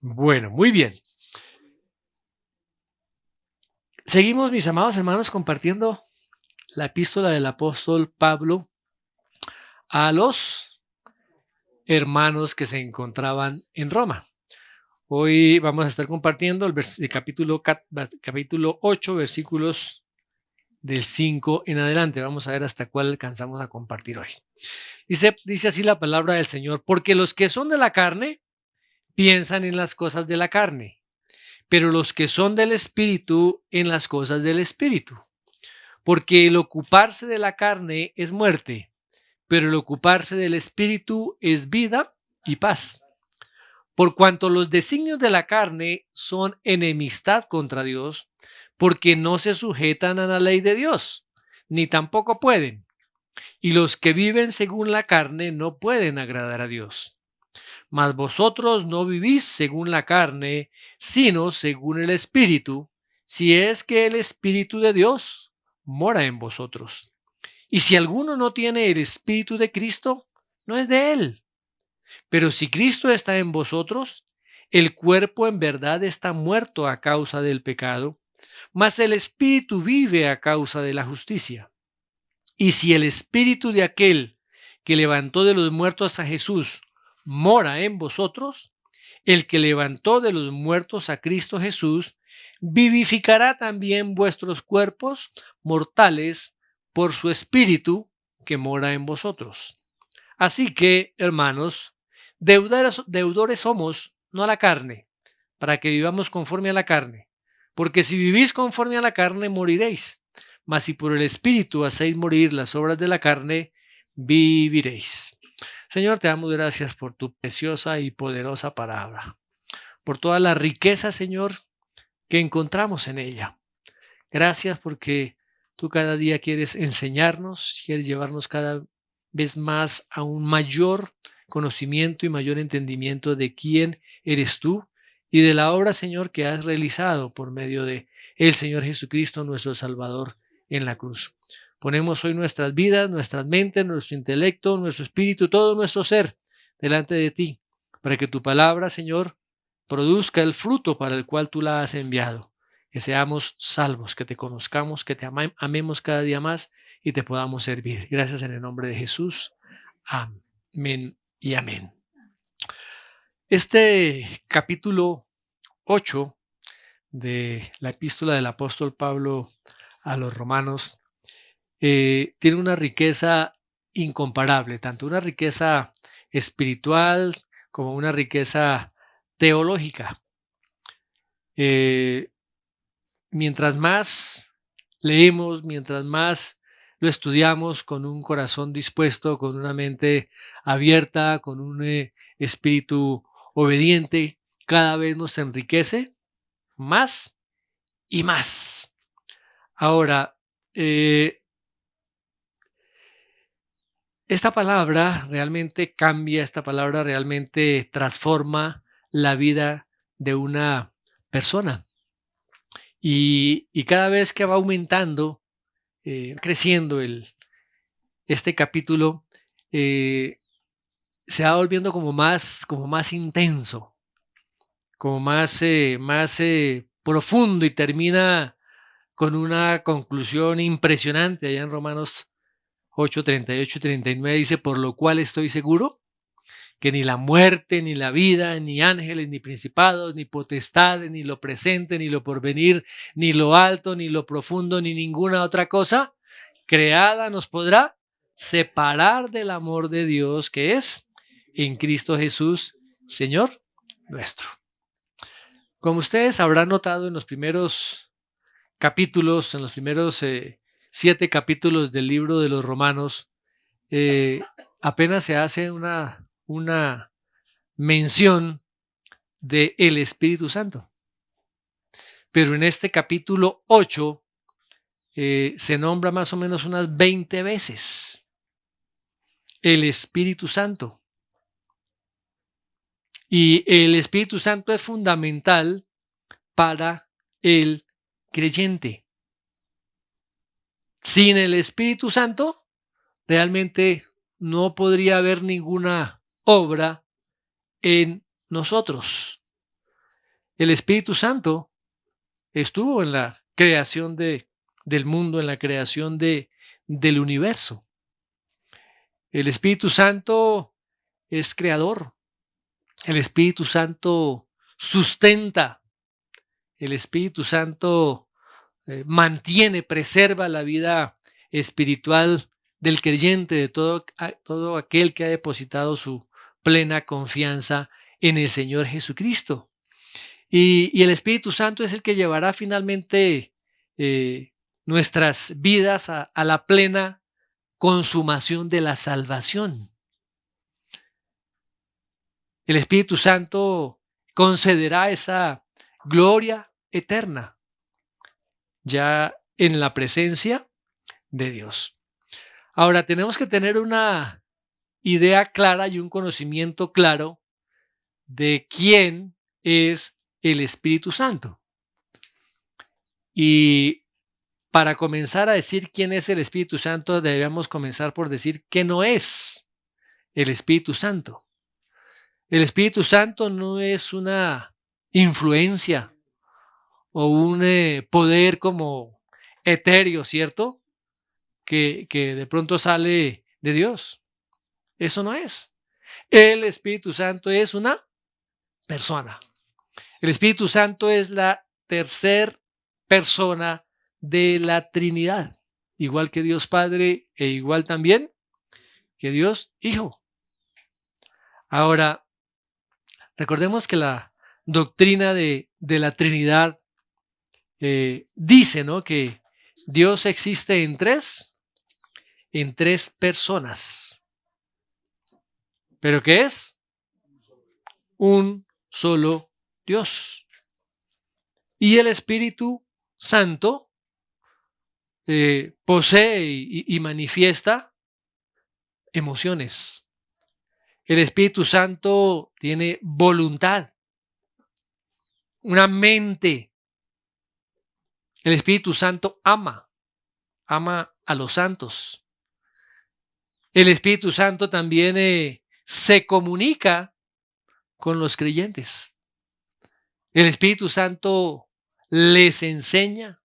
Bueno, muy bien. Seguimos, mis amados hermanos, compartiendo la epístola del apóstol Pablo a los hermanos que se encontraban en Roma. Hoy vamos a estar compartiendo el capítulo 8, versículos del 5 en adelante. Vamos a ver hasta cuál alcanzamos a compartir hoy. Dice así la palabra del Señor: porque los que son de la carne piensan en las cosas de la carne, pero los que son del Espíritu en las cosas del Espíritu. Porque el ocuparse de la carne es muerte, pero el ocuparse del Espíritu es vida y paz. Por cuanto los designios de la carne son enemistad contra Dios, porque no se sujetan a la ley de Dios, ni tampoco pueden. Y los que viven según la carne no pueden agradar a Dios. Mas vosotros no vivís según la carne, sino según el Espíritu, si es que el Espíritu de Dios mora en vosotros. Y si alguno no tiene el Espíritu de Cristo, no es de él. Pero si Cristo está en vosotros, el cuerpo en verdad está muerto a causa del pecado, mas el Espíritu vive a causa de la justicia. Y si el Espíritu de aquel que levantó de los muertos a Jesús mora en vosotros, el que levantó de los muertos a Cristo Jesús vivificará también vuestros cuerpos mortales por su Espíritu que mora en vosotros. Así que, hermanos, deudores somos, no a la carne, para que vivamos conforme a la carne. Porque si vivís conforme a la carne, moriréis. Mas si por el Espíritu hacéis morir las obras de la carne, viviréis. Señor, te damos gracias por tu preciosa y poderosa palabra, por toda la riqueza, Señor, que encontramos en ella. Gracias porque tú cada día quieres enseñarnos, quieres llevarnos cada vez más a un mayor conocimiento y mayor entendimiento de quién eres tú y de la obra, Señor, que has realizado por medio de el Señor Jesucristo, nuestro Salvador, en la cruz. Ponemos hoy nuestras vidas, nuestras mentes, nuestro intelecto, nuestro espíritu, todo nuestro ser delante de ti, para que tu palabra, Señor, produzca el fruto para el cual tú la has enviado. Que seamos salvos, que te conozcamos, que te amemos cada día más y te podamos servir. Gracias en el nombre de Jesús. Amén y amén. Este capítulo 8 de la epístola del apóstol Pablo a los romanos tiene una riqueza incomparable, tanto una riqueza espiritual como una riqueza teológica. Mientras más leemos, mientras más lo estudiamos con un corazón dispuesto, con una mente abierta, con un espíritu obediente, cada vez nos enriquece más y más. Ahora, esta palabra realmente cambia, esta palabra realmente transforma la vida de una persona. Y cada vez que va aumentando, creciendo este capítulo, se va volviendo como más intenso, como más profundo, y termina con una conclusión impresionante. Allá en Romanos 8, 38 y 39 dice: por lo cual estoy seguro que ni la muerte, ni la vida, ni ángeles, ni principados, ni potestades, ni lo presente, ni lo porvenir, ni lo alto, ni lo profundo, ni ninguna otra cosa creada nos podrá separar del amor de Dios que es en Cristo Jesús, Señor nuestro. Como ustedes habrán notado en los primeros capítulos, en los primeros 7 capítulos del libro de los Romanos, apenas se hace una mención del Espíritu Santo. Pero en este capítulo 8 se nombra más o menos unas 20 veces el Espíritu Santo. Y el Espíritu Santo es fundamental para el creyente. Sin el Espíritu Santo, realmente no podría haber ninguna obra en nosotros. El Espíritu Santo estuvo en la creación del mundo, en la creación del universo. El Espíritu Santo es creador. El Espíritu Santo sustenta. El Espíritu Santo mantiene, preserva la vida espiritual del creyente, de todo aquel que ha depositado su plena confianza en el Señor Jesucristo. Y el Espíritu Santo es el que llevará finalmente nuestras vidas a la plena consumación de la salvación. El Espíritu Santo concederá esa gloria eterna ya en la presencia de Dios. Ahora, tenemos que tener una idea clara y un conocimiento claro de quién es el Espíritu Santo. Y para comenzar a decir quién es el Espíritu Santo, debemos comenzar por decir qué no es el Espíritu Santo. El Espíritu Santo no es una influencia o un poder como etéreo, ¿cierto? Que de pronto sale de Dios. Eso no es. El Espíritu Santo es una persona. El Espíritu Santo es la tercer persona de la Trinidad, igual que Dios Padre e igual también que Dios Hijo. Ahora, recordemos que la doctrina de la Trinidad dice, ¿no?, que Dios existe en tres personas. ¿Pero qué es? Un solo Dios. Y el Espíritu Santo posee y manifiesta emociones. El Espíritu Santo tiene voluntad, una mente. El Espíritu Santo ama a los santos. El Espíritu Santo también se comunica con los creyentes. El Espíritu Santo les enseña,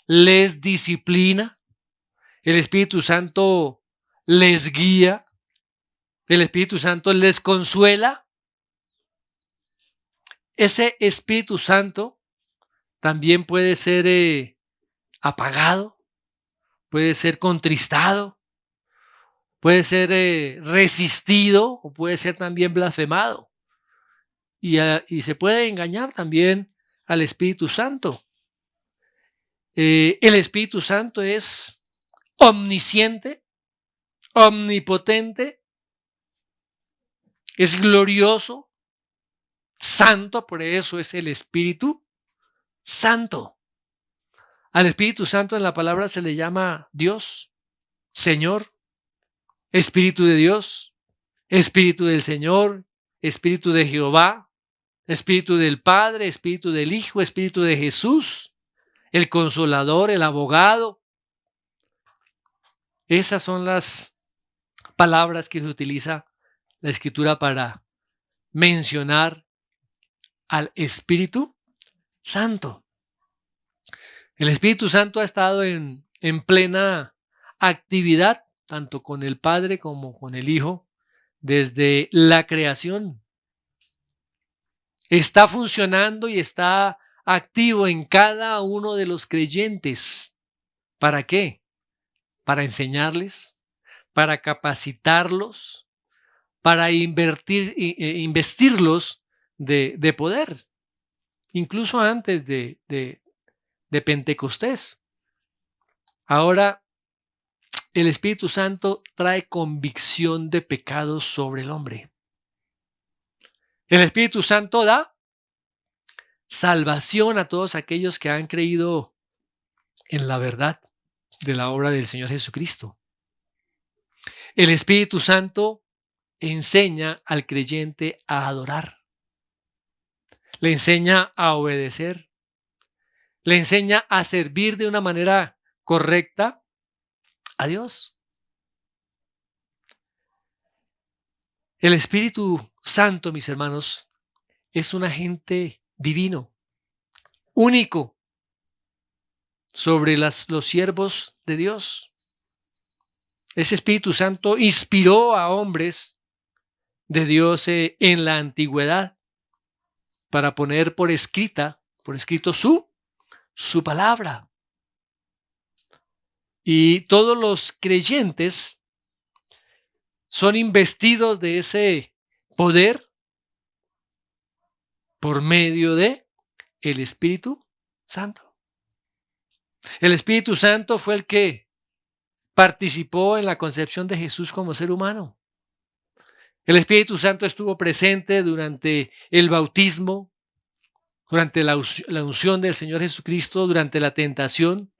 les disciplina. El Espíritu Santo les guía. El Espíritu Santo les consuela. Ese Espíritu Santo también puede ser apagado, puede ser contristado, puede ser resistido o puede ser también blasfemado. Y se puede engañar también al Espíritu Santo. El Espíritu Santo es omnisciente, omnipotente, es glorioso, santo, por eso es el Espíritu Santo. Al Espíritu Santo en la palabra se le llama Dios, Señor, Espíritu de Dios, Espíritu del Señor, Espíritu de Jehová, Espíritu del Padre, Espíritu del Hijo, Espíritu de Jesús, el Consolador, el Abogado. Esas son las palabras que se utiliza la Escritura para mencionar al Espíritu Santo. El Espíritu Santo ha estado en plena actividad, tanto con el Padre como con el Hijo, desde la creación. Está funcionando y está activo en cada uno de los creyentes. ¿Para qué? Para enseñarles, para capacitarlos, para investirlos de poder, incluso antes de Pentecostés. Ahora, el Espíritu Santo trae convicción de pecados sobre el hombre. El Espíritu Santo da salvación a todos aquellos que han creído en la verdad de la obra del Señor Jesucristo. El Espíritu Santo enseña al creyente a adorar, le enseña a obedecer, le enseña a servir de una manera correcta a Dios. El Espíritu Santo, mis hermanos, es un agente divino, único, sobre los siervos de Dios. Ese Espíritu Santo inspiró a hombres de Dios en la antigüedad para poner por escrito su palabra. Y todos los creyentes son investidos de ese poder por medio de el Espíritu Santo. El Espíritu Santo fue el que participó en la concepción de Jesús como ser humano. El Espíritu Santo estuvo presente durante el bautismo, durante la unción del Señor Jesucristo, durante la tentación,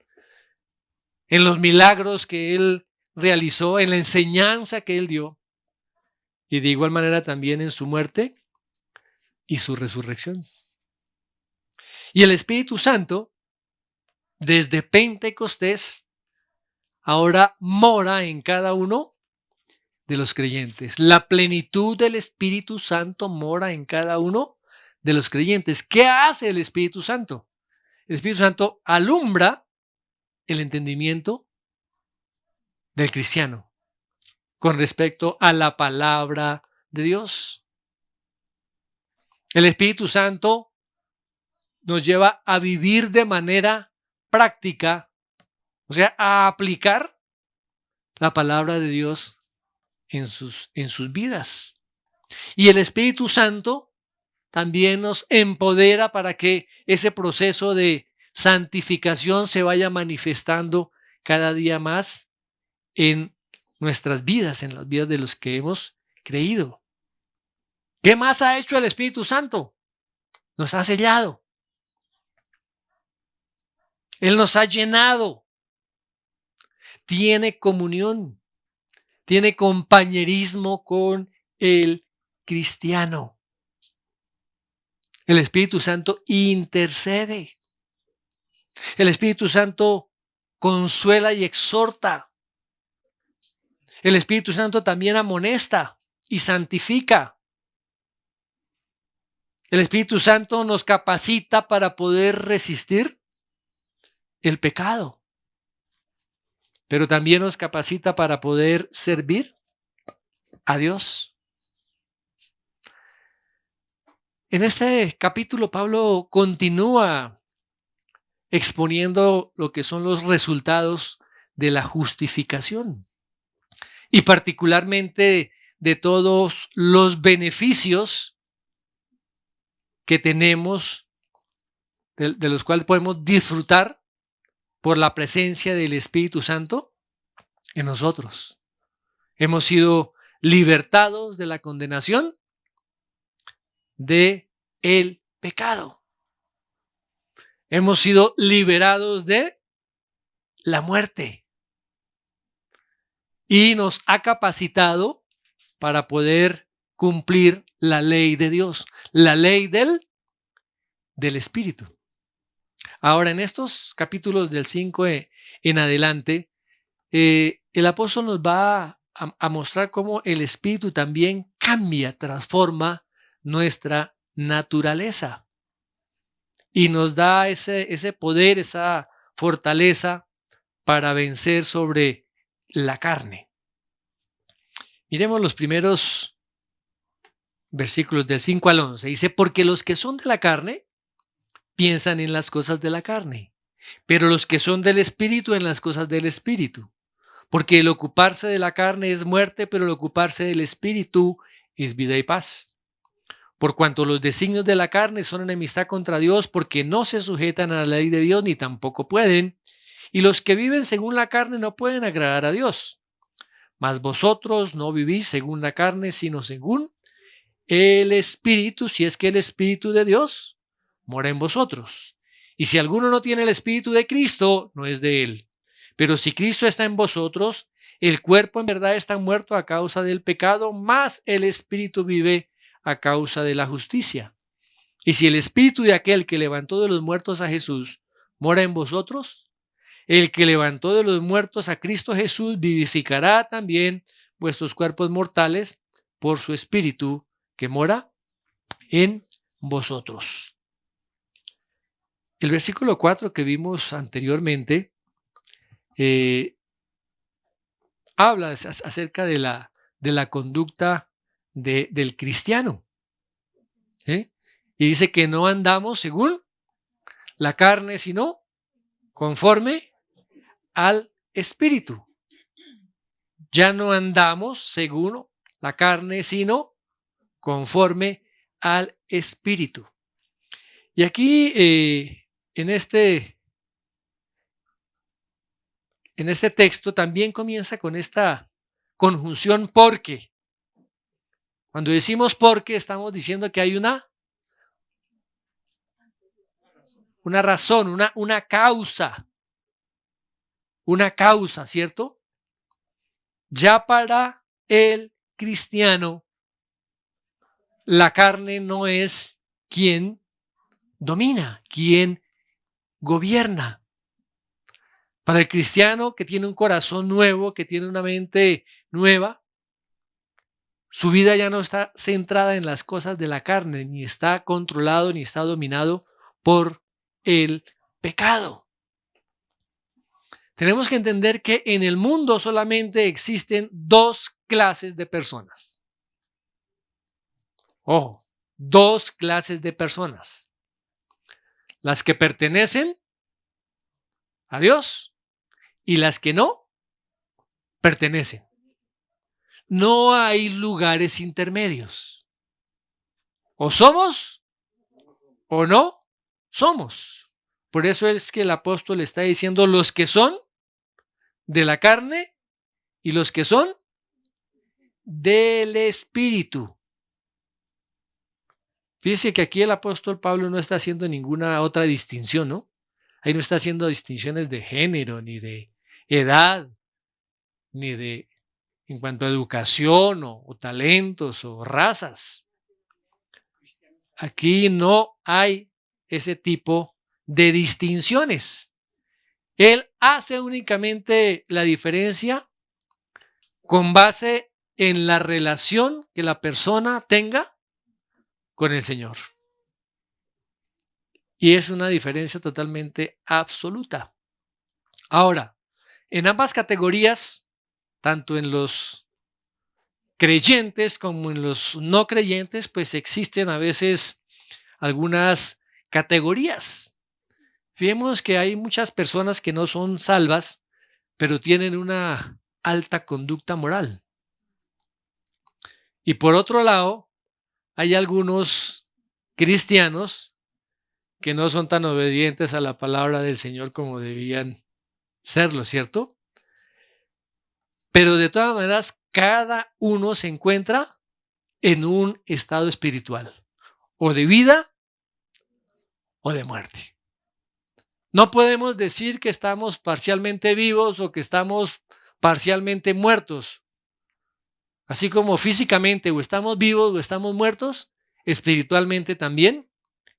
en los milagros que Él realizó, en la enseñanza que Él dio, y de igual manera también en su muerte y su resurrección. Y el Espíritu Santo, desde Pentecostés, ahora mora en cada uno de los creyentes. La plenitud del Espíritu Santo mora en cada uno de los creyentes. ¿Qué hace el Espíritu Santo? El Espíritu Santo alumbra el entendimiento del cristiano con respecto a la palabra de Dios. El Espíritu Santo nos lleva a vivir de manera práctica, o sea, a aplicar la palabra de Dios en sus vidas. Y el Espíritu Santo también nos empodera para que ese proceso de santificación se vaya manifestando cada día más en nuestras vidas, en las vidas de los que hemos creído. ¿Qué más ha hecho el Espíritu Santo? Nos ha sellado. Él nos ha llenado. Tiene comunión. Tiene compañerismo con el cristiano. El Espíritu Santo intercede. El Espíritu Santo consuela y exhorta. El Espíritu Santo también amonesta y santifica. El Espíritu Santo nos capacita para poder resistir el pecado, pero también nos capacita para poder servir a Dios. En este capítulo, Pablo continúa exponiendo lo que son los resultados de la justificación y particularmente de todos los beneficios que tenemos, de los cuales podemos disfrutar por la presencia del Espíritu Santo en nosotros. Hemos sido libertados de la condenación de el pecado. Hemos sido liberados de la muerte y nos ha capacitado para poder cumplir la ley de Dios, la ley del Espíritu. Ahora, en estos capítulos del 5 en adelante, el apóstol nos va a mostrar cómo el Espíritu también cambia, transforma nuestra naturaleza y nos da ese poder, esa fortaleza para vencer sobre la carne. Miremos los primeros versículos del 5 al 11. Dice, porque los que son de la carne piensan en las cosas de la carne, pero los que son del Espíritu en las cosas del Espíritu. Porque el ocuparse de la carne es muerte, pero el ocuparse del Espíritu es vida y paz. Por cuanto los designios de la carne son enemistad contra Dios, porque no se sujetan a la ley de Dios ni tampoco pueden, y los que viven según la carne no pueden agradar a Dios. Mas vosotros no vivís según la carne, sino según el Espíritu, si es que el Espíritu de Dios mora en vosotros. Y si alguno no tiene el Espíritu de Cristo, no es de él. Pero si Cristo está en vosotros, el cuerpo en verdad está muerto a causa del pecado, mas el Espíritu vive a causa de la justicia. Y si el Espíritu de aquel que levantó de los muertos a Jesús mora en vosotros, el que levantó de los muertos a Cristo Jesús vivificará también vuestros cuerpos mortales por su Espíritu que mora en vosotros. El versículo 4 que vimos anteriormente habla acerca de la conducta del cristiano. ¿Sí? Y dice que no andamos según la carne, sino conforme al Espíritu. Ya no andamos según la carne, sino conforme al Espíritu. Y aquí, en este texto, también comienza con esta conjunción porque. Cuando decimos porque, estamos diciendo que hay una razón, una causa, ¿cierto? Ya para el cristiano, la carne no es quien domina, quien gobierna. Para el cristiano que tiene un corazón nuevo, que tiene una mente nueva, su vida ya no está centrada en las cosas de la carne, ni está controlado, ni está dominado por el pecado. Tenemos que entender que en el mundo solamente existen dos clases de personas. Ojo, dos clases de personas. Las que pertenecen a Dios y las que no pertenecen. No hay lugares intermedios. O somos o no somos. Por eso es que el apóstol está diciendo los que son de la carne y los que son del Espíritu. Fíjese que aquí el apóstol Pablo no está haciendo ninguna otra distinción, ¿no? Ahí no está haciendo distinciones de género, ni de edad, ni de en cuanto a educación o talentos o razas. Aquí no hay ese tipo de distinciones. Él hace únicamente la diferencia con base en la relación que la persona tenga con el Señor. Y es una diferencia totalmente absoluta. Ahora, en ambas categorías, tanto en los creyentes como en los no creyentes, pues existen a veces algunas categorías. Vemos que hay muchas personas que no son salvas, pero tienen una alta conducta moral. Y por otro lado, hay algunos cristianos que no son tan obedientes a la palabra del Señor como debían serlo, ¿cierto? Pero de todas maneras, cada uno se encuentra en un estado espiritual, o de vida o de muerte. No podemos decir que estamos parcialmente vivos o que estamos parcialmente muertos. Así como físicamente o estamos vivos o estamos muertos, espiritualmente también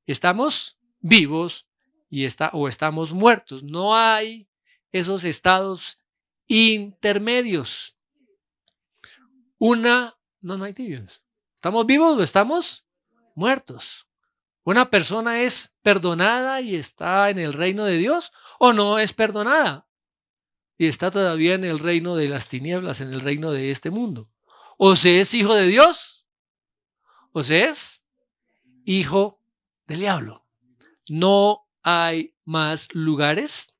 estamos vivos o estamos muertos. No hay esos estados intermedios. No hay tibios. ¿Estamos vivos o estamos muertos? ¿Una persona es perdonada y está en el reino de Dios o no es perdonada y está todavía en el reino de las tinieblas, en el reino de este mundo? O se es hijo de Dios o se es hijo del diablo. No hay más lugares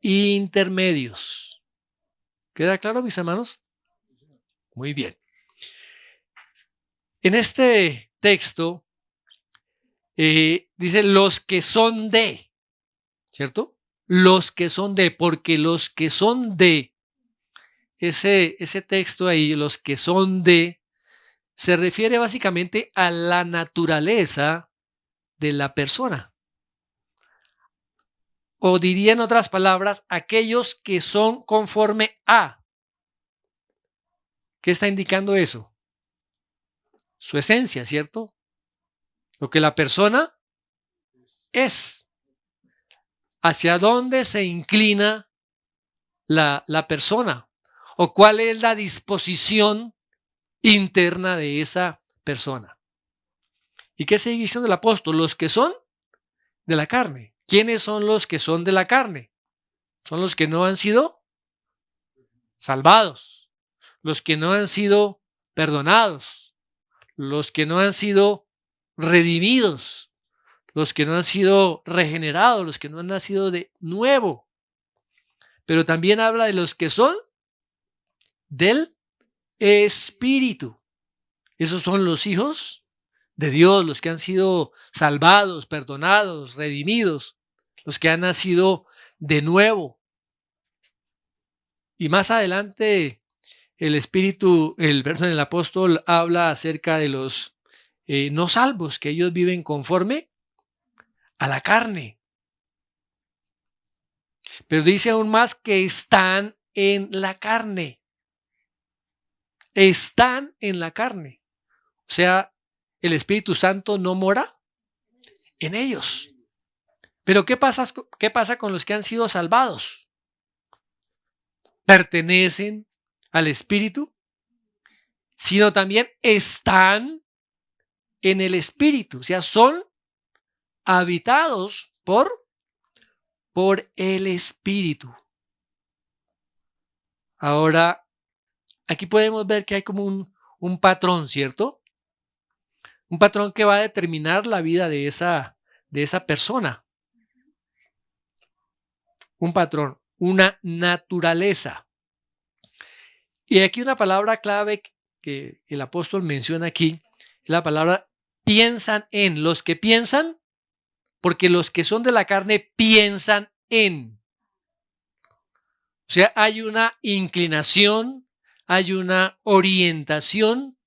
intermedios. ¿Queda claro, mis hermanos? Muy bien. En este texto dice los que son de, ¿cierto? Los que son de, porque los que son de, ese texto ahí, los que son de, se refiere básicamente a la naturaleza de la persona. O diría en otras palabras, aquellos que son conforme a. ¿Qué está indicando eso? Su esencia, ¿cierto? Lo que la persona es. ¿Hacia dónde se inclina la persona? ¿O cuál es la disposición interna de esa persona? ¿Y qué sigue diciendo el apóstol? Los que son de la carne. ¿Quiénes son los que son de la carne? Son los que no han sido salvados, los que no han sido perdonados, los que no han sido redimidos, los que no han sido regenerados, los que no han nacido de nuevo. Pero también habla de los que son del Espíritu. Esos son los hijos de Dios, los que han sido salvados, perdonados, redimidos, los que han nacido de nuevo. Y más adelante el Espíritu, el verso del apóstol habla acerca de los no salvos, que ellos viven conforme a la carne. Pero dice aún más que están en la carne. Están en la carne. O sea, el Espíritu Santo no mora en ellos. Pero ¿qué pasa con los que han sido salvados? Pertenecen al Espíritu, sino también están en el Espíritu. O sea, son habitados por el Espíritu. Ahora, aquí podemos ver que hay como un patrón, ¿cierto? Un patrón que va a determinar la vida de esa persona. Un patrón, una naturaleza. Y aquí una palabra clave que el apóstol menciona aquí, es la palabra piensan en. Los que piensan, porque los que son de la carne piensan en. O sea, hay una inclinación, hay una orientación,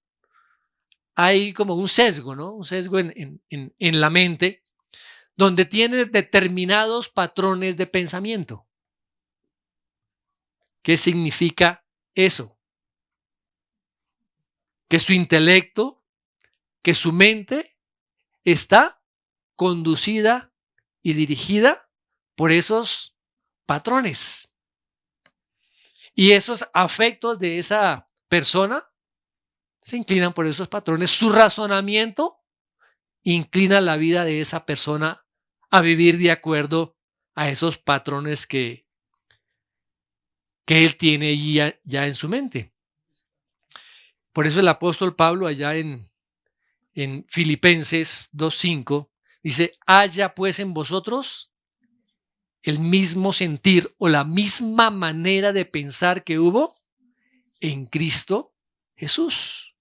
hay como un sesgo, ¿no? Un sesgo en la mente, donde tiene determinados patrones de pensamiento. ¿Qué significa eso? Que su intelecto, que su mente está conducida y dirigida por esos patrones. Y esos afectos de esa persona se inclinan por esos patrones. Su razonamiento inclina la vida de esa persona a vivir de acuerdo a esos patrones que él tiene ya en su mente. Por eso el apóstol Pablo allá en Filipenses 2:5 dice, haya pues en vosotros el mismo sentir o la misma manera de pensar que hubo en Cristo Jesús.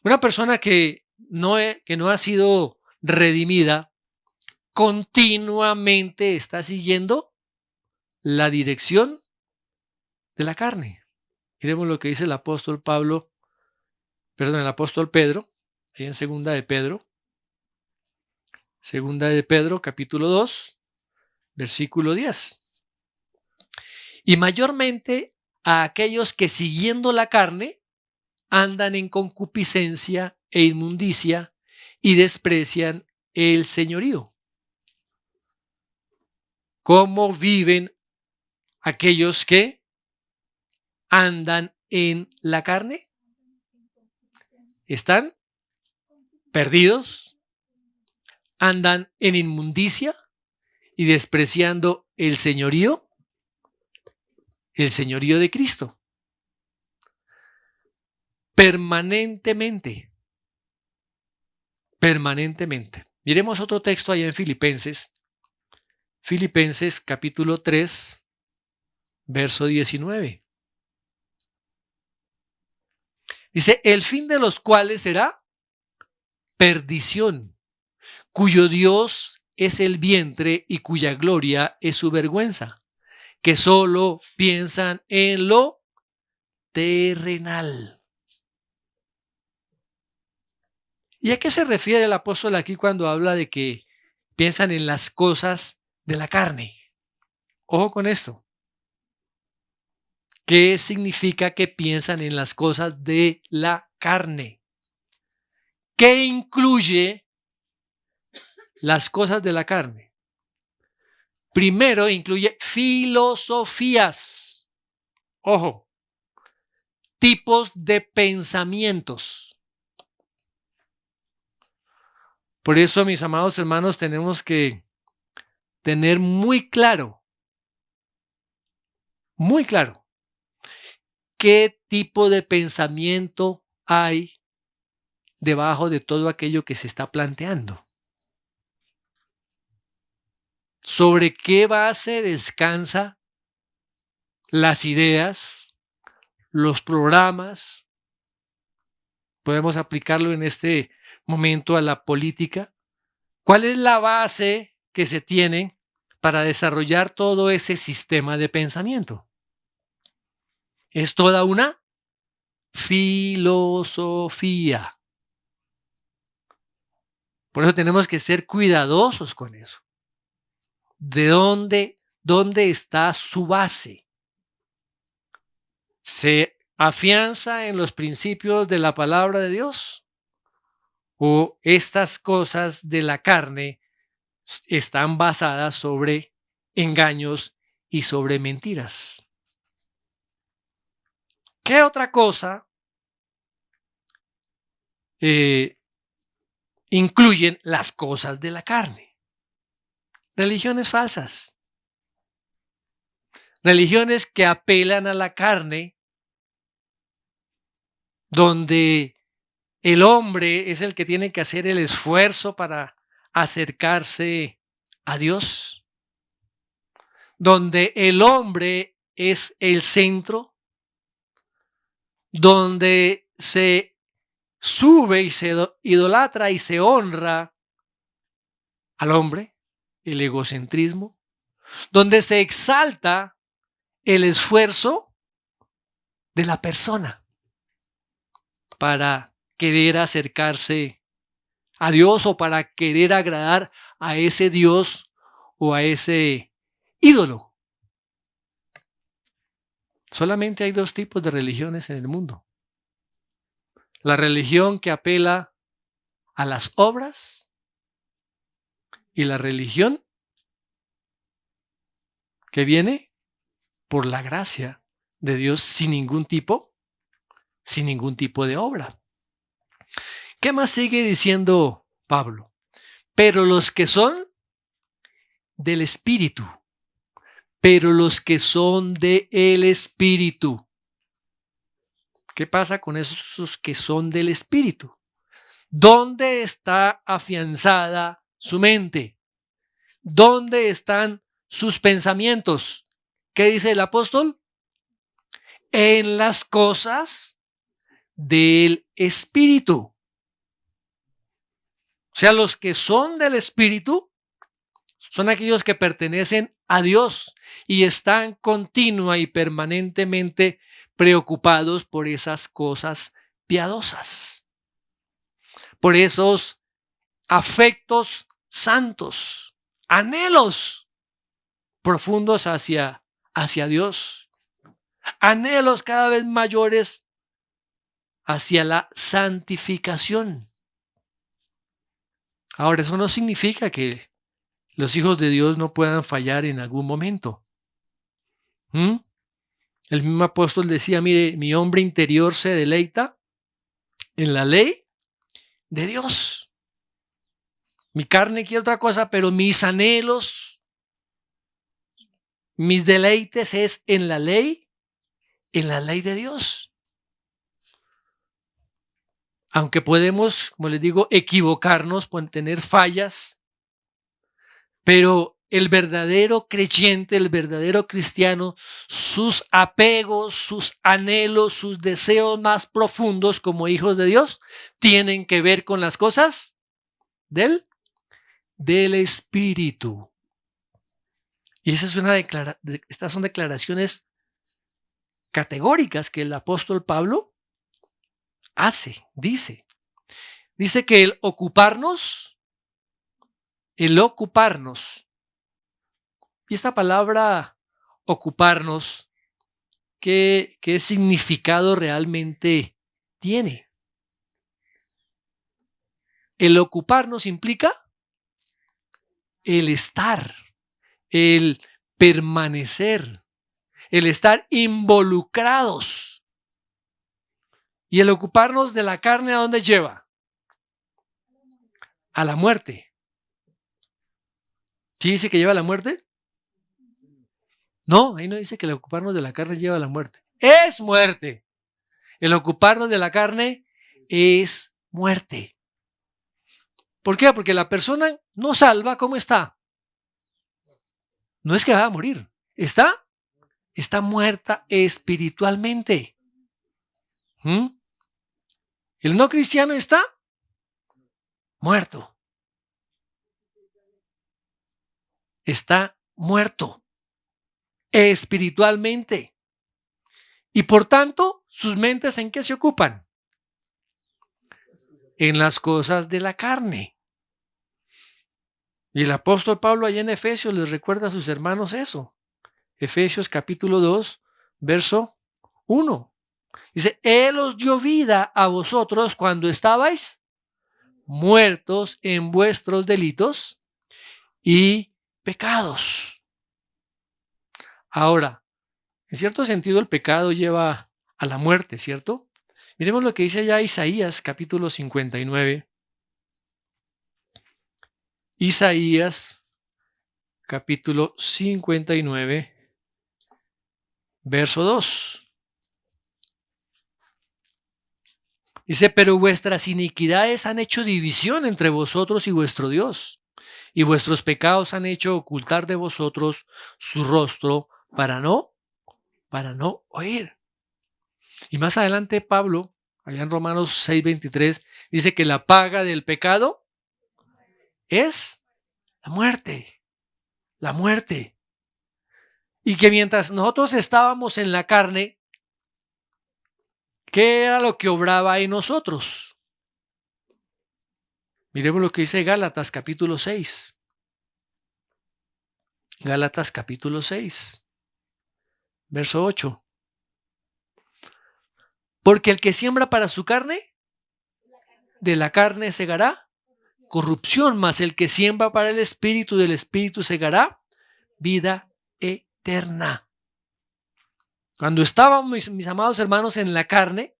Una persona que no ha sido redimida continuamente está siguiendo la dirección de la carne. Miremos lo que dice el apóstol Pedro, ahí en segunda de Pedro, capítulo 2, versículo 10. Y mayormente a aquellos que siguiendo la carne andan en concupiscencia e inmundicia y desprecian el señorío. ¿Cómo viven aquellos que andan en la carne? Están perdidos, andan en inmundicia y despreciando el señorío de Cristo. Permanentemente. Miremos otro texto allá en Filipenses capítulo 3, verso 19. Dice, el fin de los cuales será perdición, cuyo Dios es el vientre y cuya gloria es su vergüenza, que solo piensan en lo terrenal. ¿Y a qué se refiere el apóstol aquí cuando habla de que piensan en las cosas de la carne? Ojo con esto. ¿Qué significa que piensan en las cosas de la carne? ¿Qué incluye las cosas de la carne? Primero incluye filosofías. Ojo, tipos de pensamientos. Por eso, mis amados hermanos, tenemos que tener muy claro, qué tipo de pensamiento hay debajo de todo aquello que se está planteando. ¿Sobre qué base descansa las ideas, los programas? Podemos aplicarlo en este momento a la política. ¿Cuál es la base que se tiene para desarrollar todo ese sistema de pensamiento? Es toda una filosofía. Por eso tenemos que ser cuidadosos con eso. ¿De dónde está su base? ¿Se afianza en los principios de la palabra de Dios? ¿O estas cosas de la carne están basadas sobre engaños y sobre mentiras? ¿Qué otra cosa incluyen las cosas de la carne? Religiones falsas. Religiones que apelan a la carne, donde el hombre es el que tiene que hacer el esfuerzo para acercarse a Dios, donde el hombre es el centro, donde se sube y se idolatra y se honra al hombre, el egocentrismo, donde se exalta el esfuerzo de la persona para querer acercarse a Dios o para querer agradar a ese Dios o a ese ídolo. Solamente hay dos tipos de religiones en el mundo. La religión que apela a las obras y la religión que viene por la gracia de Dios sin ningún tipo de obra. ¿Qué más sigue diciendo Pablo? Pero los que son del Espíritu, pero los que son del Espíritu. ¿Qué pasa con esos que son del Espíritu? ¿Dónde está afianzada su mente? ¿Dónde están sus pensamientos? ¿Qué dice el apóstol? En las cosas del Espíritu. O sea, los que son del Espíritu son aquellos que pertenecen a Dios y están continua y permanentemente preocupados por esas cosas piadosas, por esos afectos santos, anhelos profundos hacia Dios, anhelos cada vez mayores hacia la santificación. Ahora, eso no significa que los hijos de Dios no puedan fallar en algún momento. El mismo apóstol decía, mire, mi hombre interior se deleita en la ley de Dios. Mi carne quiere otra cosa, pero mis anhelos, mis deleites es en la ley de Dios. Aunque podemos, como les digo, equivocarnos, pueden tener fallas, pero el verdadero creyente, el verdadero cristiano, sus apegos, sus anhelos, sus deseos más profundos como hijos de Dios, tienen que ver con las cosas del Espíritu. Y esa es estas son declaraciones categóricas que el apóstol Pablo dice que el ocuparnos, y esta palabra ocuparnos, ¿qué significado realmente tiene? El ocuparnos implica el estar, el permanecer, el estar involucrados. Y el ocuparnos de la carne, ¿a dónde lleva? a la muerte. ¿Sí dice que lleva a la muerte? No, ahí no dice que el ocuparnos de la carne lleva a la muerte. Es muerte. El ocuparnos de la carne es muerte. ¿Por qué? Porque la persona no salva, ¿cómo está? No es que va a morir. Está muerta espiritualmente. ¿Mm? El no cristiano está muerto. Está muerto espiritualmente. Y por tanto, sus mentes ¿en qué se ocupan? En las cosas de la carne. Y el apóstol Pablo allá en Efesios les recuerda a sus hermanos eso. Efesios capítulo 2, verso 1. Dice, Él os dio vida a vosotros cuando estabais muertos en vuestros delitos y pecados. Ahora, en cierto sentido el pecado lleva a la muerte, ¿cierto? Miremos lo que dice allá Isaías capítulo 59. Isaías capítulo 59, verso 2. Dice, pero vuestras iniquidades han hecho división entre vosotros y vuestro Dios, y vuestros pecados han hecho ocultar de vosotros su rostro para no oír. Y más adelante Pablo, allá en Romanos 6:23, dice que la paga del pecado es la muerte, la muerte. Y que mientras nosotros estábamos en la carne, ¿qué era lo que obraba en nosotros? Miremos lo que dice Gálatas capítulo 6. Gálatas capítulo 6, verso 8. Porque el que siembra para su carne, de la carne segará corrupción, mas el que siembra para el espíritu, del espíritu segará vida eterna. Cuando estábamos, mis amados hermanos, en la carne,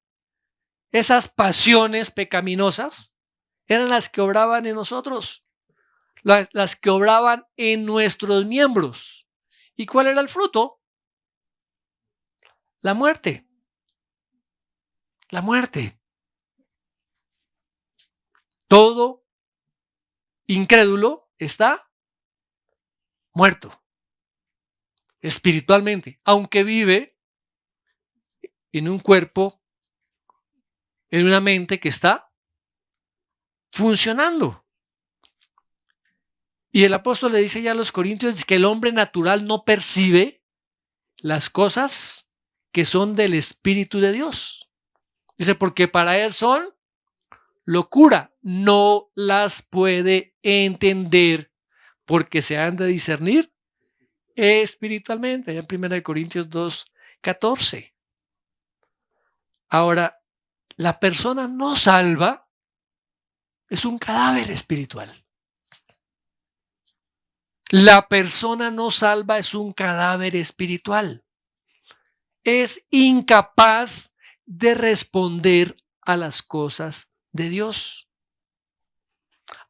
esas pasiones pecaminosas eran las que obraban en nosotros, las que obraban en nuestros miembros. ¿Y cuál era el fruto? La muerte. La muerte. Todo incrédulo está muerto espiritualmente, aunque vive en un cuerpo, en una mente que está funcionando. Y el apóstol le dice ya a los corintios que el hombre natural no percibe las cosas que son del Espíritu de Dios. Dice, porque para él son locura, no las puede entender porque se han de discernir espiritualmente. Allá en 1 Corintios 2:14. Ahora, la persona no salva es un cadáver espiritual. La persona no salva es un cadáver espiritual. Es incapaz de responder a las cosas de Dios,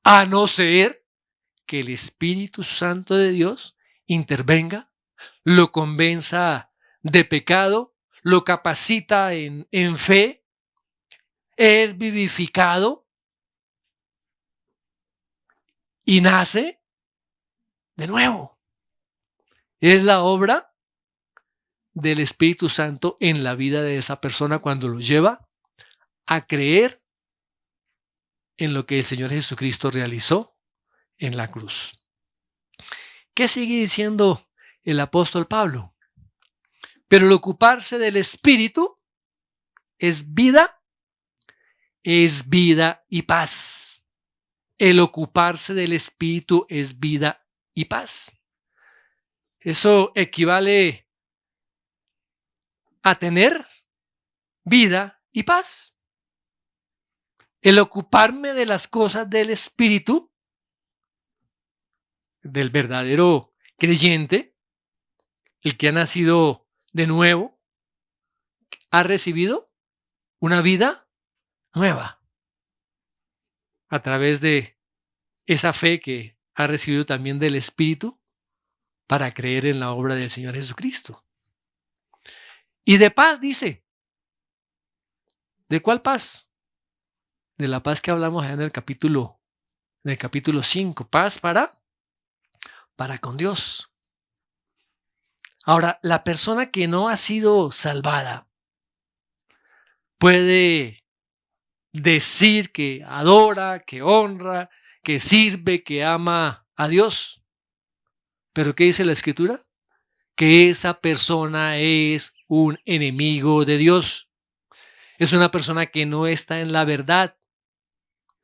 a no ser que el Espíritu Santo de Dios intervenga, lo convenza de pecado, lo capacita en fe, es vivificado y nace de nuevo. Es la obra del Espíritu Santo en la vida de esa persona cuando lo lleva a creer en lo que el Señor Jesucristo realizó en la cruz. ¿Qué sigue diciendo el apóstol Pablo? Pero el ocuparse del Espíritu es vida y paz. El ocuparse del Espíritu es vida y paz. Eso equivale a tener vida y paz. El ocuparme de las cosas del Espíritu, del verdadero creyente, el que ha nacido de nuevo, ha recibido una vida nueva a través de esa fe que ha recibido también del Espíritu para creer en la obra del Señor Jesucristo. Y de paz dice. ¿De cuál paz? De la paz que hablamos allá en el capítulo 5. Paz para con Dios. Ahora, la persona que no ha sido salvada puede decir que adora, que honra, que sirve, que ama a Dios. ¿Pero qué dice la Escritura? Que esa persona es un enemigo de Dios. Es una persona que no está en la verdad.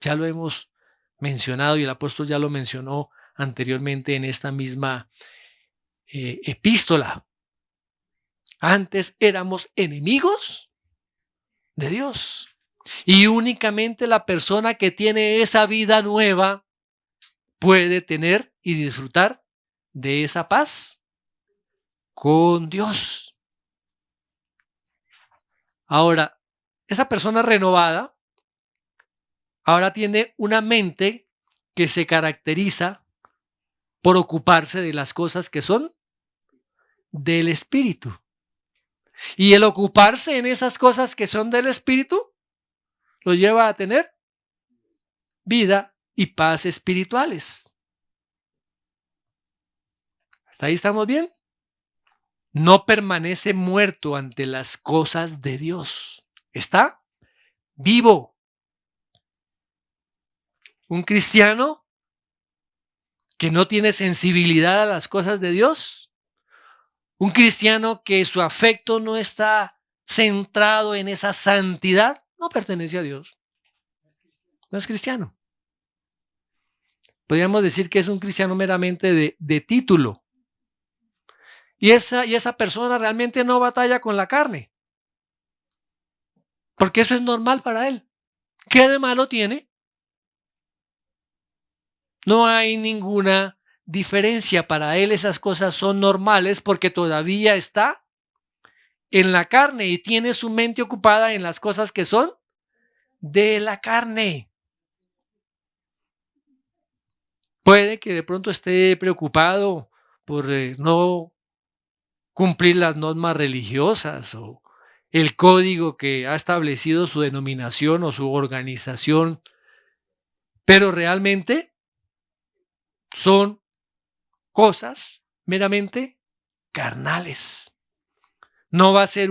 Ya lo hemos mencionado y el apóstol ya lo mencionó anteriormente en esta misma epístola. Antes éramos enemigos de Dios. Y únicamente la persona que tiene esa vida nueva puede tener y disfrutar de esa paz con Dios. Ahora, esa persona renovada ahora tiene una mente que se caracteriza por ocuparse de las cosas que son del Espíritu. Y el ocuparse en esas cosas que son del Espíritu lo lleva a tener vida y paz espirituales. ¿Hasta ahí estamos bien? No permanece muerto ante las cosas de Dios. Está vivo. Un cristiano que no tiene sensibilidad a las cosas de Dios. Un cristiano que su afecto no está centrado en esa santidad, no pertenece a Dios. No es cristiano. Podríamos decir que es un cristiano meramente de título. Y esa persona realmente no batalla con la carne. Porque eso es normal para él. ¿Qué de malo tiene? No hay ninguna diferencia. Para él esas cosas son normales porque todavía está en la carne y tiene su mente ocupada en las cosas que son de la carne. Puede que de pronto esté preocupado por no cumplir las normas religiosas o el código que ha establecido su denominación o su organización, pero realmente son cosas meramente carnales. No va a ser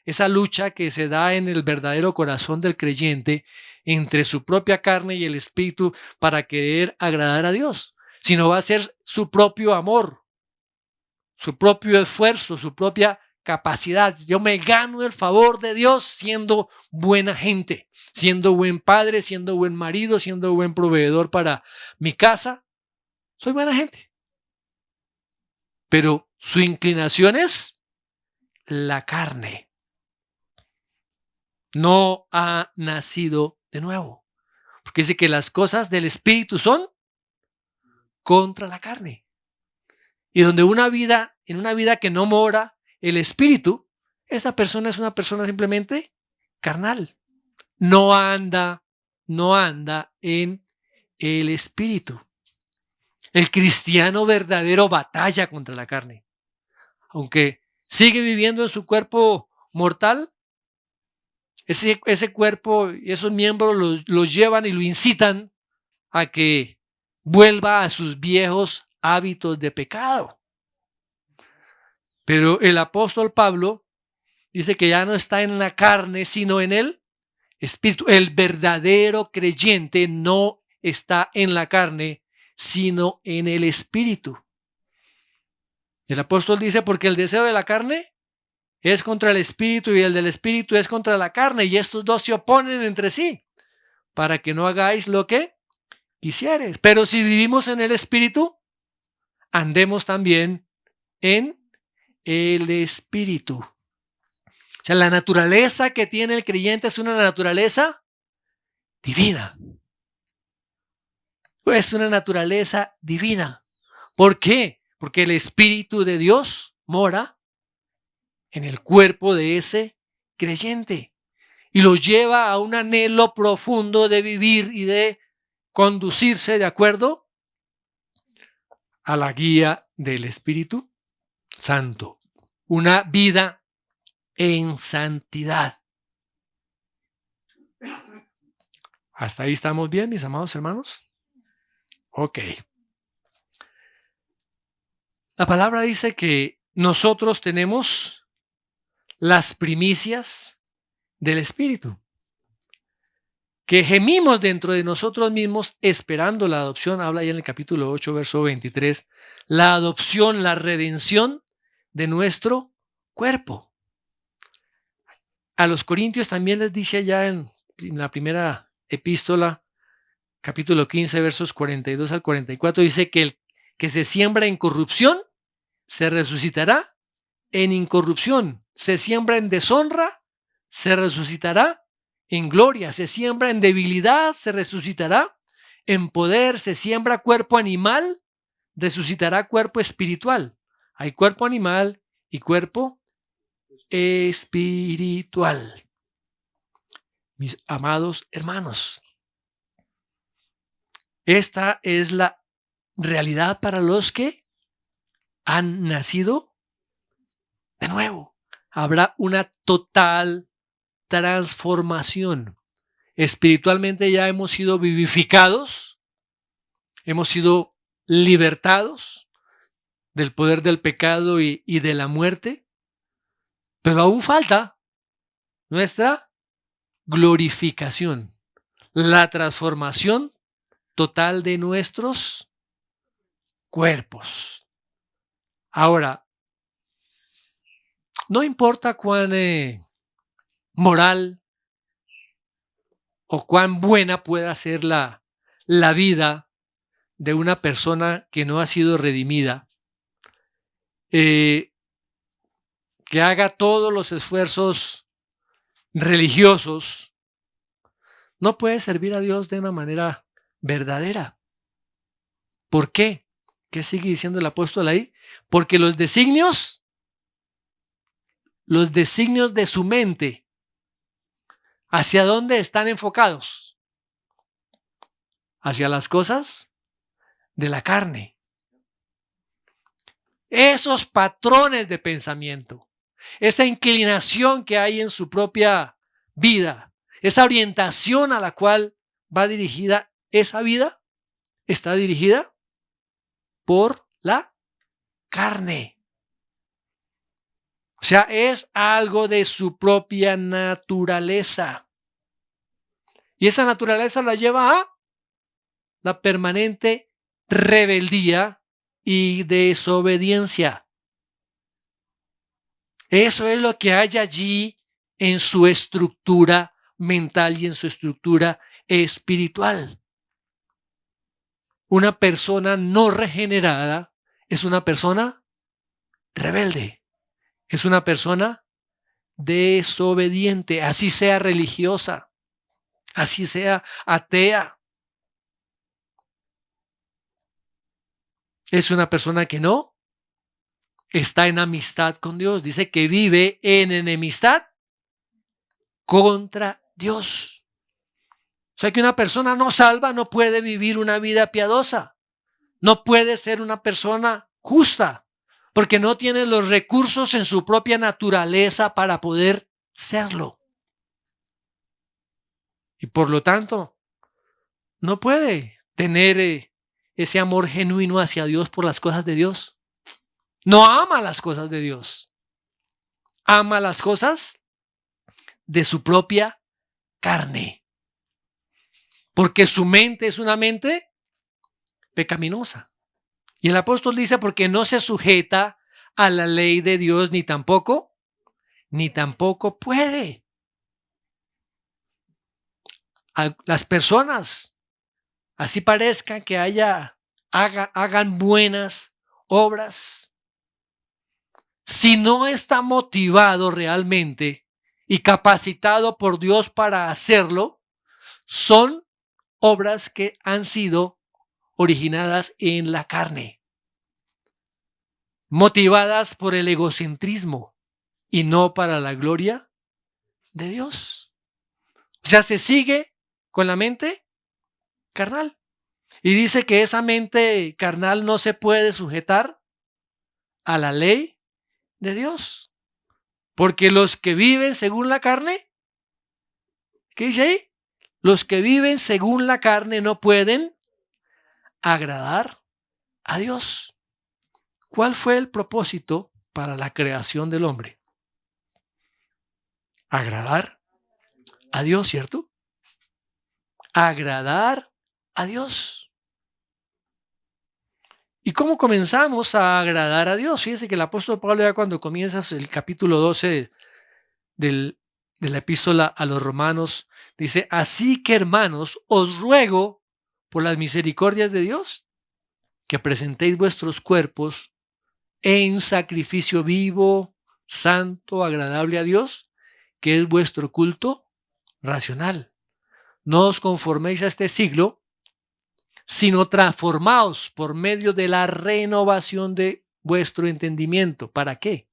esa lucha que se da en el verdadero corazón del creyente entre su propia carne y el espíritu para querer agradar a Dios, sino va a ser su propio amor, su propio esfuerzo, su propia capacidad. Yo me gano el favor de Dios siendo buena gente, siendo buen padre, siendo buen marido, siendo buen proveedor para mi casa. Soy buena gente. Pero su inclinación es la carne. No ha nacido de nuevo. Porque dice que las cosas del espíritu son contra la carne. Y donde en una vida que no mora el espíritu, esa persona es una persona simplemente carnal. No anda en el espíritu. El cristiano verdadero batalla contra la carne. Aunque sigue viviendo en su cuerpo mortal, ese cuerpo y esos miembros los llevan y lo incitan a que vuelva a sus viejos hábitos de pecado. Pero el apóstol Pablo dice que ya no está en la carne, sino en el espíritu. El verdadero creyente no está en la carne, sino en el espíritu. El apóstol dice, porque el deseo de la carne es contra el espíritu y el del espíritu es contra la carne, y estos dos se oponen entre sí, para que no hagáis lo que quisieres. Pero si vivimos en el espíritu, andemos también en el espíritu. O sea, la naturaleza que tiene el creyente es una naturaleza divina. Es una naturaleza divina. ¿Por qué? Porque el Espíritu de Dios mora en el cuerpo de ese creyente y lo lleva a un anhelo profundo de vivir y de conducirse de acuerdo a la guía del Espíritu Santo. Una vida en santidad. ¿Hasta ahí estamos bien, mis amados hermanos? Ok. La palabra dice que nosotros tenemos las primicias del Espíritu, que gemimos dentro de nosotros mismos esperando la adopción. Habla ahí en el capítulo 8, verso 23, la adopción, la redención de nuestro cuerpo. A los Corintios también les dice allá en la primera epístola, capítulo 15, versos 42 al 44, dice que el que se siembra en corrupción se resucitará en incorrupción, se siembra en deshonra, se resucitará en gloria, se siembra en debilidad, se resucitará en poder, se siembra cuerpo animal, resucitará cuerpo espiritual. Hay cuerpo animal y cuerpo espiritual. Mis amados hermanos, esta es la realidad para los que han nacido de nuevo. Habrá una total transformación. Espiritualmente ya hemos sido vivificados, hemos sido libertados del poder del pecado y de la muerte, pero aún falta nuestra glorificación, la transformación total de nuestros cuerpos. Ahora, no importa cuán moral o cuán buena pueda ser la vida de una persona que no ha sido redimida, que haga todos los esfuerzos religiosos, no puede servir a Dios de una manera verdadera. ¿Por qué? ¿Qué sigue diciendo el apóstol ahí? Porque los designios de su mente, ¿hacia dónde están enfocados? Hacia las cosas de la carne. Esos patrones de pensamiento, esa inclinación que hay en su propia vida, esa orientación a la cual va dirigida esa vida, está dirigida por la carne. O sea, es algo de su propia naturaleza. Y esa naturaleza la lleva a la permanente rebeldía y desobediencia. Eso es lo que hay allí en su estructura mental y en su estructura espiritual. Una persona no regenerada es una persona rebelde, es una persona desobediente, así sea religiosa, así sea atea. Es una persona que no está en amistad con Dios. Dice que vive en enemistad contra Dios. O sea que una persona no salva no puede vivir una vida piadosa. No puede ser una persona justa, porque no tiene los recursos en su propia naturaleza para poder serlo. Y por lo tanto, no puede tener ese amor genuino hacia Dios por las cosas de Dios. No ama las cosas de Dios. Ama las cosas de su propia carne. Porque su mente es una mente pecaminosa. Y el apóstol dice, porque no se sujeta a la ley de Dios, ni tampoco puede. Las personas, así parezcan que hagan buenas obras, si no está motivado realmente y capacitado por Dios para hacerlo, son obras que han sido originadas en la carne, motivadas por el egocentrismo y no para la gloria de Dios. O sea, se sigue con la mente carnal. Y dice que esa mente carnal no se puede sujetar a la ley de Dios. Porque los que viven según la carne, ¿qué dice ahí? Los que viven según la carne no pueden agradar a Dios. ¿Cuál fue el propósito para la creación del hombre? Agradar a Dios, ¿cierto? Agradar a Dios. ¿Y cómo comenzamos a agradar a Dios? Fíjense que el apóstol Pablo, ya cuando comienza el capítulo 12 de la epístola a los romanos, dice: así que, hermanos, os ruego por las misericordias de Dios que presentéis vuestros cuerpos en sacrificio vivo, santo, agradable a Dios, que es vuestro culto racional. No os conforméis a este siglo, sino transformaos por medio de la renovación de vuestro entendimiento. ¿Para qué?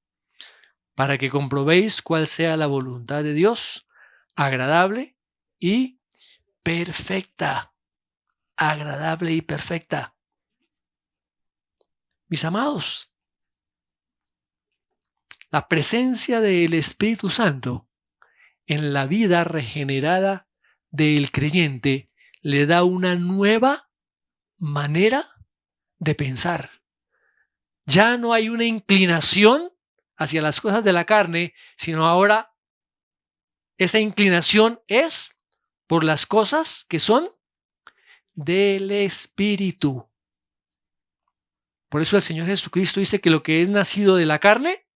Para que comprobéis cuál sea la voluntad de Dios, agradable y perfecta. Agradable y perfecta. Mis amados, la presencia del Espíritu Santo en la vida regenerada del creyente le da una nueva manera de pensar. Ya no hay una inclinación hacia las cosas de la carne, sino ahora esa inclinación es por las cosas que son del Espíritu. Por eso el Señor Jesucristo dice que lo que es nacido de la carne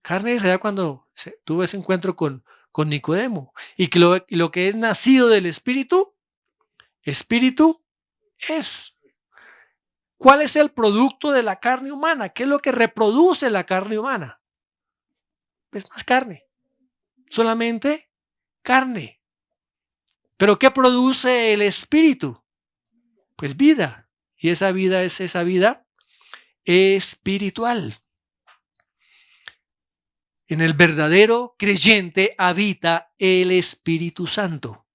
es allá cuando tuvo ese encuentro con Nicodemo, y que lo que es nacido del Espíritu, Espíritu es. ¿Cuál es el producto de la carne humana? ¿Qué es lo que reproduce la carne humana? Es más carne, solamente carne. ¿Pero qué produce el Espíritu? Pues vida, y esa vida es esa vida espiritual. En el verdadero creyente habita el Espíritu Santo.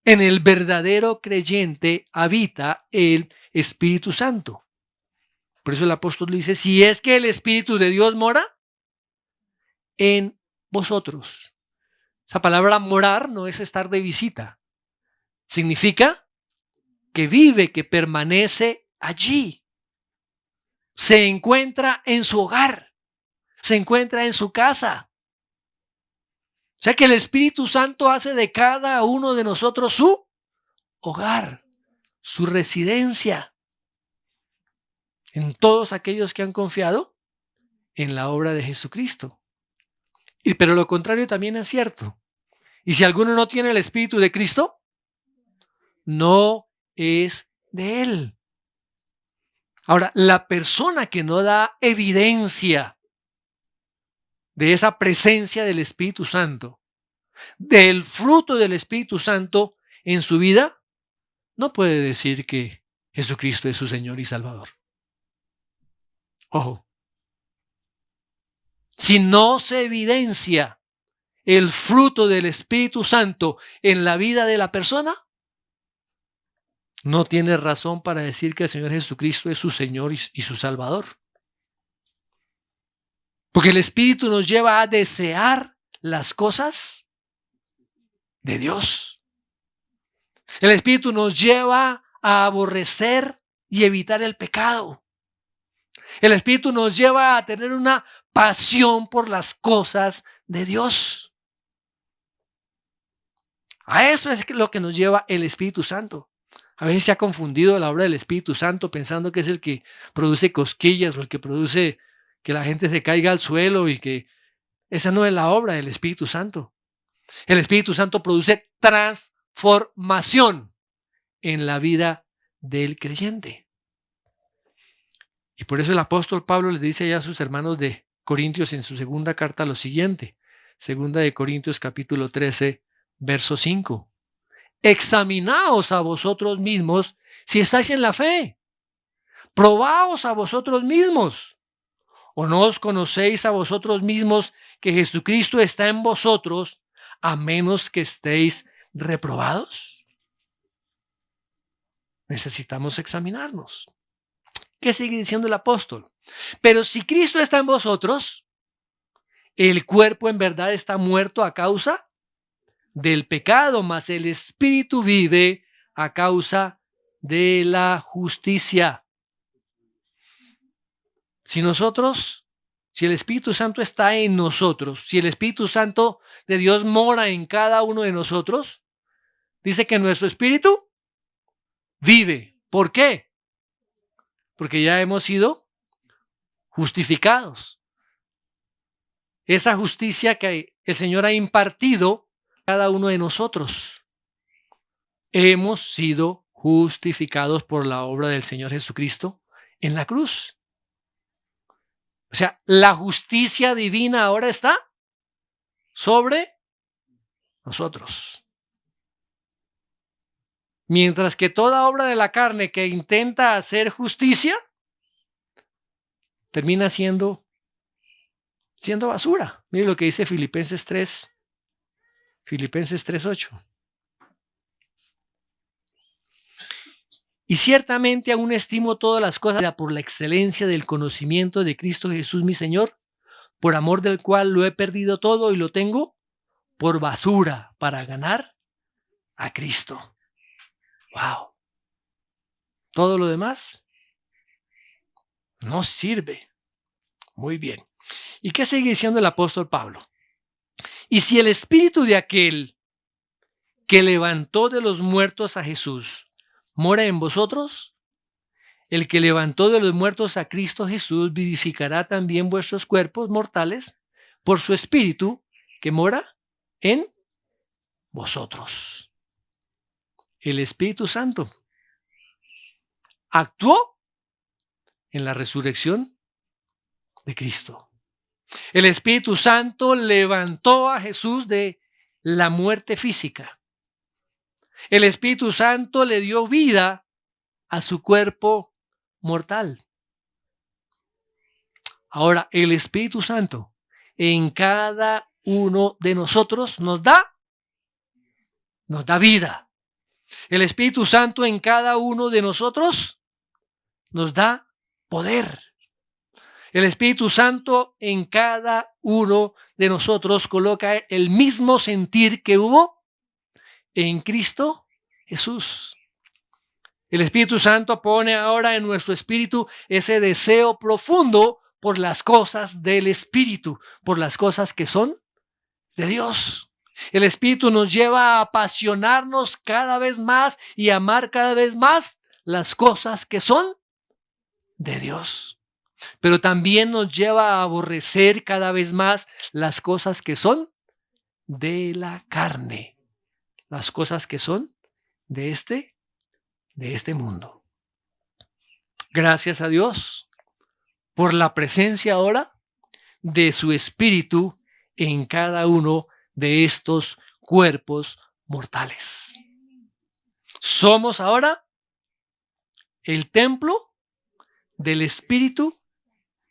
En el verdadero creyente habita el Espíritu Santo. Por eso el apóstol dice: si es que el Espíritu de Dios mora en vosotros. Esa palabra morar no es estar de visita. Significa que vive, que permanece allí. Se encuentra en su hogar. Se encuentra en su casa. O sea que el Espíritu Santo hace de cada uno de nosotros su hogar, su residencia. En todos aquellos que han confiado en la obra de Jesucristo. Pero lo contrario también es cierto. Y si alguno no tiene el Espíritu de Cristo, no es de Él. Ahora, la persona que no da evidencia de esa presencia del Espíritu Santo, del fruto del Espíritu Santo en su vida, no puede decir que Jesucristo es su Señor y Salvador. Ojo. Si no se evidencia el fruto del Espíritu Santo en la vida de la persona, no tiene razón para decir que el Señor Jesucristo es su Señor y su Salvador. Porque el Espíritu nos lleva a desear las cosas de Dios. El Espíritu nos lleva a aborrecer y evitar el pecado. El Espíritu nos lleva a tener una pasión por las cosas de Dios. A eso es lo que nos lleva el Espíritu Santo. A veces se ha confundido la obra del Espíritu Santo pensando que es el que produce cosquillas o el que produce que la gente se caiga al suelo, y que esa no es la obra del Espíritu Santo. El Espíritu Santo produce transformación en la vida del creyente. Y por eso el apóstol Pablo les dice ya a sus hermanos de Corintios en su segunda carta lo siguiente. Segunda de Corintios capítulo 13, verso 5. Examinaos a vosotros mismos si estáis en la fe. Probaos a vosotros mismos. ¿O no os conocéis a vosotros mismos que Jesucristo está en vosotros, a menos que estéis reprobados? necesitamos examinarnos. ¿Qué sigue diciendo el apóstol? Pero si Cristo está en vosotros, el cuerpo en verdad está muerto a causa del pecado, mas el espíritu vive a causa de la justicia. Si el Espíritu Santo está en nosotros, si el Espíritu Santo de Dios mora en cada uno de nosotros, dice que nuestro espíritu vive. ¿Por qué? Porque ya hemos sido justificados. Esa justicia que el Señor ha impartido a cada uno de nosotros. Hemos sido justificados por la obra del Señor Jesucristo en la cruz. O sea, la justicia divina ahora está sobre nosotros. Mientras que toda obra de la carne que intenta hacer justicia termina siendo basura. Mire lo que dice Filipenses 3:8. Y ciertamente aún estimo todas las cosas por la excelencia del conocimiento de Cristo Jesús mi Señor, por amor del cual lo he perdido todo y lo tengo por basura para ganar a Cristo. Wow. Todo lo demás no sirve. Muy bien. ¿Y qué sigue diciendo el apóstol Pablo? Y si el espíritu de aquel que levantó de los muertos a Jesús mora en vosotros, el que levantó de los muertos a Cristo Jesús vivificará también vuestros cuerpos mortales por su espíritu que mora en vosotros. El Espíritu Santo actuó en la resurrección de Cristo. El Espíritu Santo levantó a Jesús de la muerte física. El Espíritu Santo le dio vida a su cuerpo mortal. Ahora, el Espíritu Santo en cada uno de nosotros nos da vida. El Espíritu Santo en cada uno de nosotros nos da poder. El Espíritu Santo en cada uno de nosotros coloca el mismo sentir que hubo en Cristo Jesús. El Espíritu Santo pone ahora en nuestro espíritu ese deseo profundo por las cosas del Espíritu, por las cosas que son de Dios. El Espíritu nos lleva a apasionarnos cada vez más y amar cada vez más las cosas que son de Dios. Pero también nos lleva a aborrecer cada vez más las cosas que son de la carne, las cosas que son de este mundo. Gracias a Dios por la presencia ahora de su Espíritu en cada uno de estos cuerpos mortales. Somos ahora el templo del Espíritu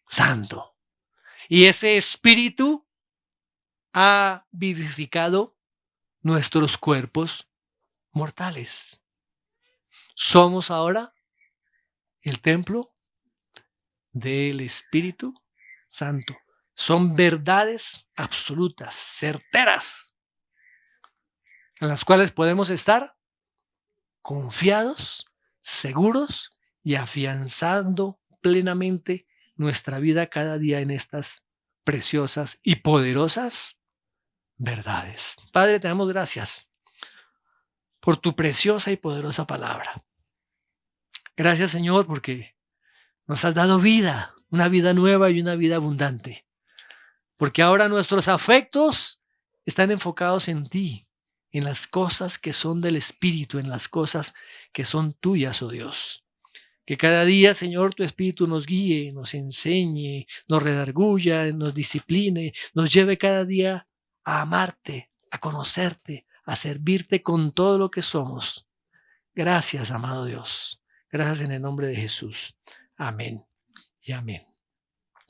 Santo. Y ese Espíritu ha vivificado nuestros cuerpos mortales. Somos ahora el templo del Espíritu Santo. Son verdades absolutas, certeras, en las cuales podemos estar confiados, seguros y afianzando plenamente nuestra vida cada día en estas preciosas y poderosas verdades. Padre, te damos gracias por tu preciosa y poderosa palabra. Gracias, Señor, porque nos has dado vida, una vida nueva y una vida abundante. Porque ahora nuestros afectos están enfocados en ti, en las cosas que son del Espíritu, en las cosas que son tuyas, oh Dios. Que cada día, Señor, tu Espíritu nos guíe, nos enseñe, nos redarguya, nos discipline, nos lleve cada día a amarte, a conocerte, a servirte con todo lo que somos. Gracias, amado Dios. Gracias en el nombre de Jesús. Amén y amén.